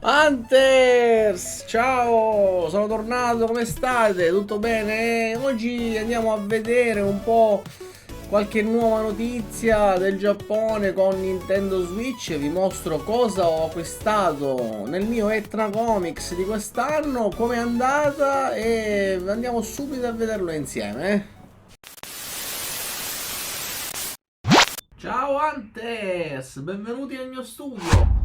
Hunters, ciao, sono tornato, come state? Tutto bene? Oggi andiamo a vedere un po' qualche nuova notizia del Giappone con Nintendo Switch. Vi mostro cosa ho acquistato nel mio Etna Comics di quest'anno, come è andata e andiamo subito a vederlo insieme. Ciao Hunters, benvenuti nel mio studio.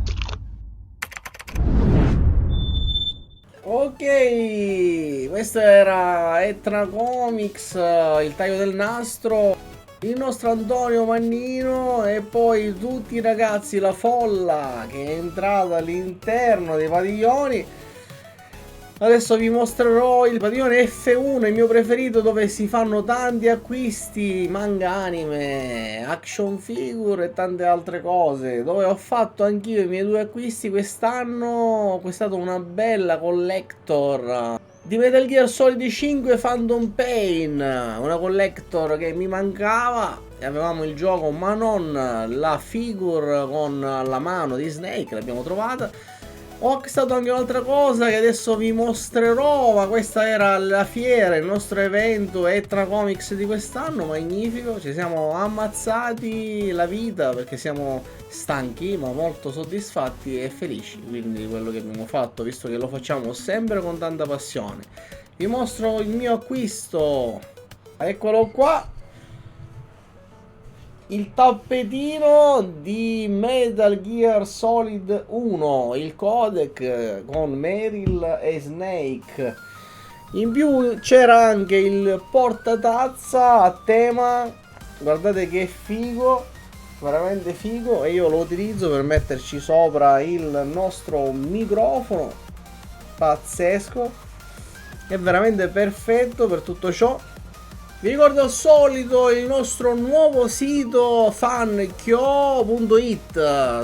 Ok, questo era Etna Comics, il taglio del nastro, il nostro Antonio Mannino e poi tutti i ragazzi, la folla che è entrata all'interno dei padiglioni. Adesso vi mostrerò il padiglione F1, il mio preferito, dove si fanno tanti acquisti, manga, anime, action figure e tante altre cose, dove ho fatto anch'io i miei due acquisti quest'anno. Ho acquistato una bella collector di Metal Gear Solid 5 Phantom Pain, una collector che mi mancava e avevamo il gioco ma non la figure con la mano di Snake, l'abbiamo trovata. Ho acquistato anche un'altra cosa che adesso vi mostrerò, ma questa era la fiera, il nostro evento Etna Comics di quest'anno, magnifico, ci siamo ammazzati la vita perché siamo stanchi ma molto soddisfatti e felici, quindi di quello che abbiamo fatto, visto che lo facciamo sempre con tanta passione. Vi mostro il mio acquisto, eccolo qua. Il tappetino di Metal Gear Solid 1, il codec con Meryl e Snake. In più c'era anche il portatazza a tema, guardate che figo, veramente figo, e io lo utilizzo per metterci sopra il nostro microfono, pazzesco, è veramente perfetto per tutto ciò. Vi ricordo al solito il nostro nuovo sito fankyo.it,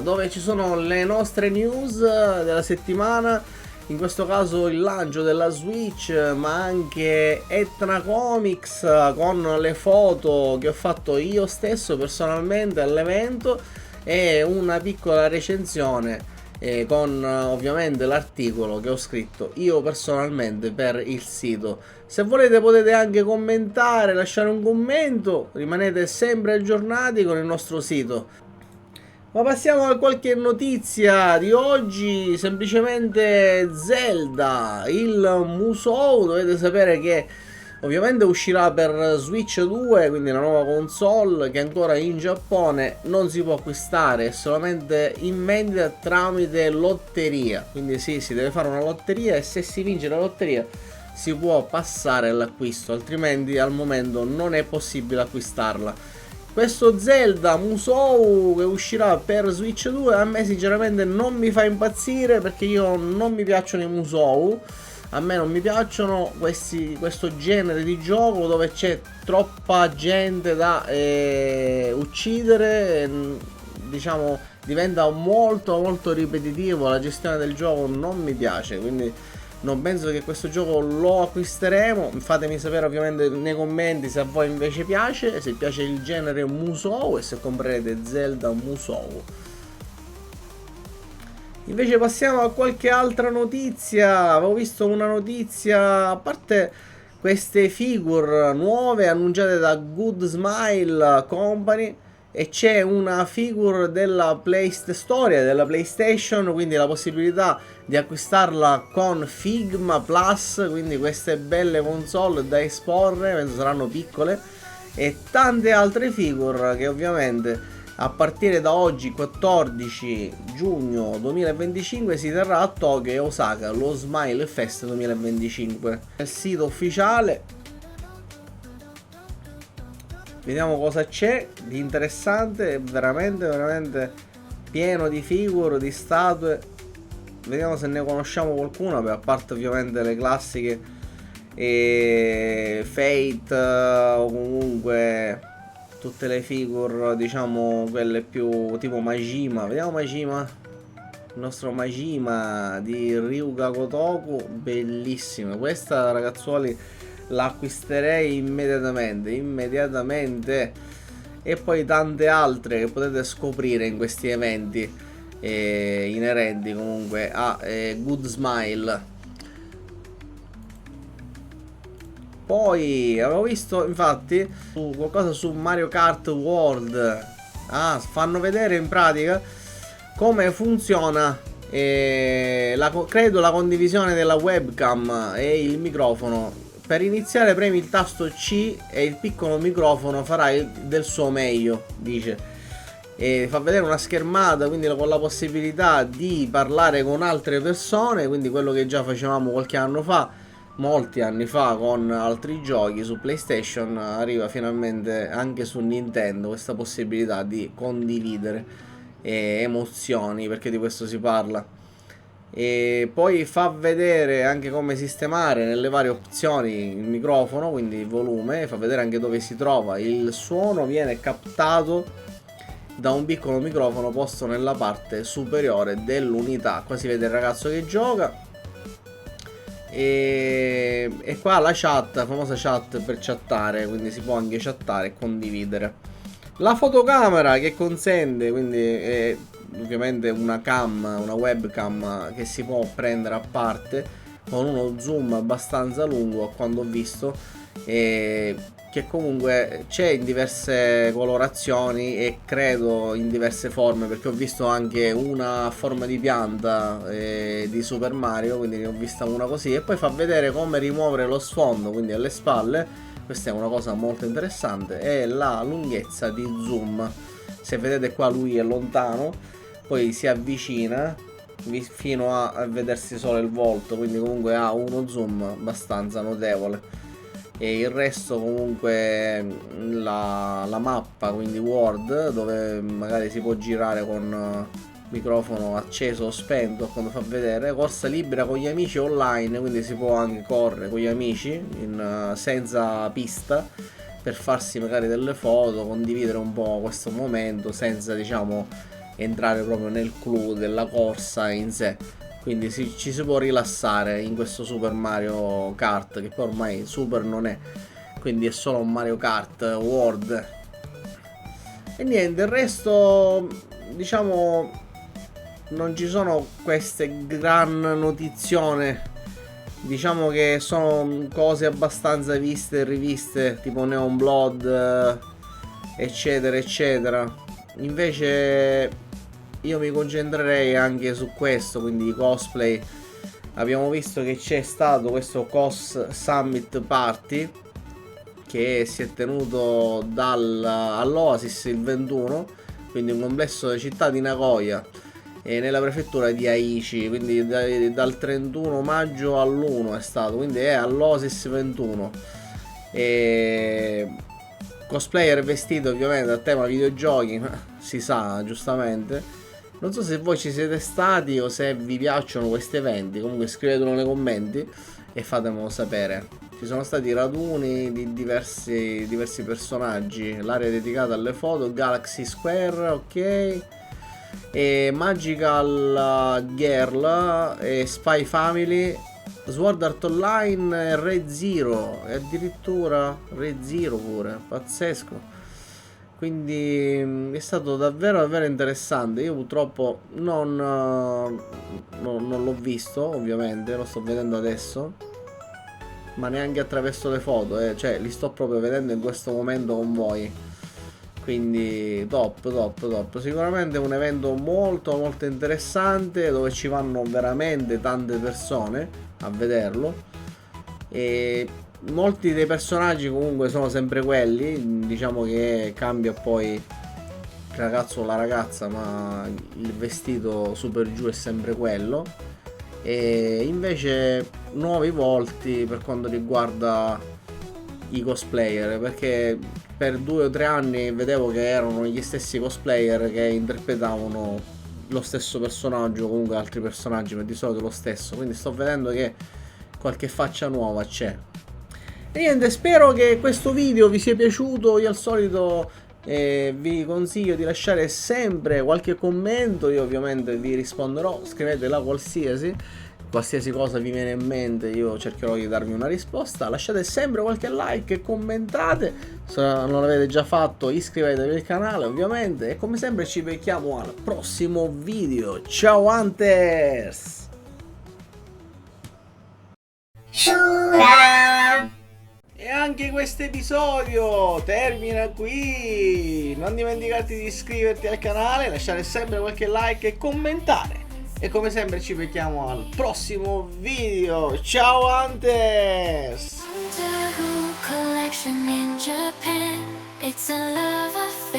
dove ci sono le nostre news della settimana, in questo caso il lancio della Switch, ma anche Etna Comics con le foto che ho fatto io stesso personalmente all'evento e una piccola recensione con ovviamente l'articolo che ho scritto io personalmente per il sito. Se volete potete anche commentare, lasciare un commento, rimanete sempre aggiornati con il nostro sito. Ma passiamo a qualche notizia di oggi, semplicemente Zelda, il Musou, dovete sapere che ovviamente uscirà per Switch 2, quindi la nuova console che ancora in Giappone non si può acquistare, è solamente in vendita tramite lotteria, quindi sì, si deve fare una lotteria e se si vince la lotteria si può passare all'acquisto, altrimenti al momento non è possibile acquistarla. Questo Zelda Musou che uscirà per Switch 2 a me sinceramente non mi fa impazzire perché io non mi piacciono i Musou. A me non mi piacciono questo genere di gioco dove c'è troppa gente da uccidere, diciamo diventa molto ripetitivo, la gestione del gioco non mi piace, quindi non penso che questo gioco lo acquisteremo. Fatemi sapere ovviamente nei commenti se a voi invece piace, se piace il genere Musou e se comprerete Zelda Musou. Invece passiamo a qualche altra notizia. Avevo visto una notizia, a parte queste figure nuove annunciate da Good Smile Company, e c'è una figure della storia della PlayStation, quindi la possibilità di acquistarla con Figma Plus, quindi queste belle console da esporre, penso saranno piccole, e tante altre figure che ovviamente a partire da oggi 14 giugno 2025 si terrà a Tokyo e Osaka lo Smile Fest 2025. Nel sito ufficiale vediamo cosa c'è di interessante, è veramente pieno di figure, di statue. Vediamo se ne conosciamo qualcuna, a parte ovviamente le classiche Fate o comunque tutte le figure, diciamo quelle più tipo Majima. Vediamo Majima, il nostro Majima di Ryuga Gotoku, bellissima questa, ragazzuoli, la acquisterei immediatamente. E poi tante altre che potete scoprire in questi eventi. inerenti comunque a Good Smile. Poi avevo visto infatti qualcosa su Mario Kart World. Fanno vedere in pratica come funziona credo la condivisione della webcam e il microfono. Per iniziare premi il tasto C e il piccolo microfono farà del suo meglio, dice. E fa vedere una schermata, quindi con la possibilità di parlare con altre persone, quindi quello che già facevamo qualche anno fa, molti anni fa con altri giochi su PlayStation. Arriva finalmente anche su Nintendo questa possibilità di condividere emozioni, perché di questo si parla. E poi fa vedere anche come sistemare nelle varie opzioni il microfono, quindi il volume, fa vedere anche dove si trova. Il suono viene captato da un piccolo microfono posto nella parte superiore dell'unità. Qua si vede il ragazzo che gioca e qua la chat, la famosa chat per chattare, quindi si può anche chattare e condividere. La fotocamera che consente, quindi è ovviamente una webcam che si può prendere a parte con uno zoom abbastanza lungo, a quando ho visto, che comunque c'è in diverse colorazioni e credo in diverse forme, perché ho visto anche una a forma di pianta di Super Mario, quindi ne ho vista una così, e poi fa vedere come rimuovere lo sfondo, quindi alle spalle. Questa è una cosa molto interessante, è la lunghezza di zoom. Se vedete qua lui è lontano, poi si avvicina fino a vedersi solo il volto, quindi comunque ha uno zoom abbastanza notevole. E il resto comunque la mappa, quindi World, dove magari si può girare con microfono acceso o spento, quando fa vedere corsa libera con gli amici online, quindi si può anche correre con gli amici senza pista, per farsi magari delle foto, condividere un po' questo momento senza, diciamo, entrare proprio nel clou della corsa in sé. Quindi ci si può rilassare in questo Super Mario Kart, che poi ormai Super non è, quindi è solo un Mario Kart World. E niente, il resto, diciamo, non ci sono queste gran notizione. Diciamo che sono cose abbastanza viste e riviste, tipo Neon Blood, eccetera eccetera. Invece io mi concentrerei anche su questo, quindi i cosplay. Abbiamo visto che c'è stato questo Cos Summit Party che si è tenuto all'Oasis il 21, quindi un complesso di città di Nagoya e nella prefettura di Aichi, quindi dal 31 maggio all'1 è stato, quindi è all'Oasis 21. E cosplayer vestito ovviamente a tema videogiochi, si sa giustamente. Non so se voi ci siete stati o se vi piacciono questi eventi, comunque scrivetelo nei commenti e fatemelo sapere. Ci sono stati raduni di diversi personaggi, l'area dedicata alle foto, Galaxy Square, ok, e Magical Girl e Spy Family, Sword Art Online e Red Zero, e addirittura Red Zero pure, pazzesco. Quindi è stato davvero davvero interessante. Io purtroppo non l'ho visto, ovviamente, lo sto vedendo adesso, ma neanche attraverso le foto, cioè li sto proprio vedendo in questo momento con voi. Quindi top. Sicuramente è un evento molto molto interessante, dove ci vanno veramente tante persone a vederlo, e molti dei personaggi comunque sono sempre quelli. Diciamo che cambia poi il ragazzo o la ragazza, ma il vestito super giù è sempre quello. E invece nuovi volti per quanto riguarda i cosplayer, perché per 2 o 3 anni vedevo che erano gli stessi cosplayer che interpretavano lo stesso personaggio, comunque altri personaggi, ma di solito lo stesso. Quindi sto vedendo che qualche faccia nuova c'è. E niente, spero che questo video vi sia piaciuto. Io al solito vi consiglio di lasciare sempre qualche commento, io ovviamente vi risponderò, scrivetela qualsiasi. qualsiasi cosa vi viene in mente io cercherò di darvi una risposta. Lasciate sempre qualche like e commentate, se non l'avete già fatto iscrivetevi al canale ovviamente, e come sempre ci becchiamo al prossimo video. Ciao Hunters! E anche questo episodio termina qui. Non dimenticarti di iscriverti al canale, lasciare sempre qualche like e commentare. E come sempre ci becchiamo al prossimo video. Ciao Hunters! Collection in Japan. It's a love affair.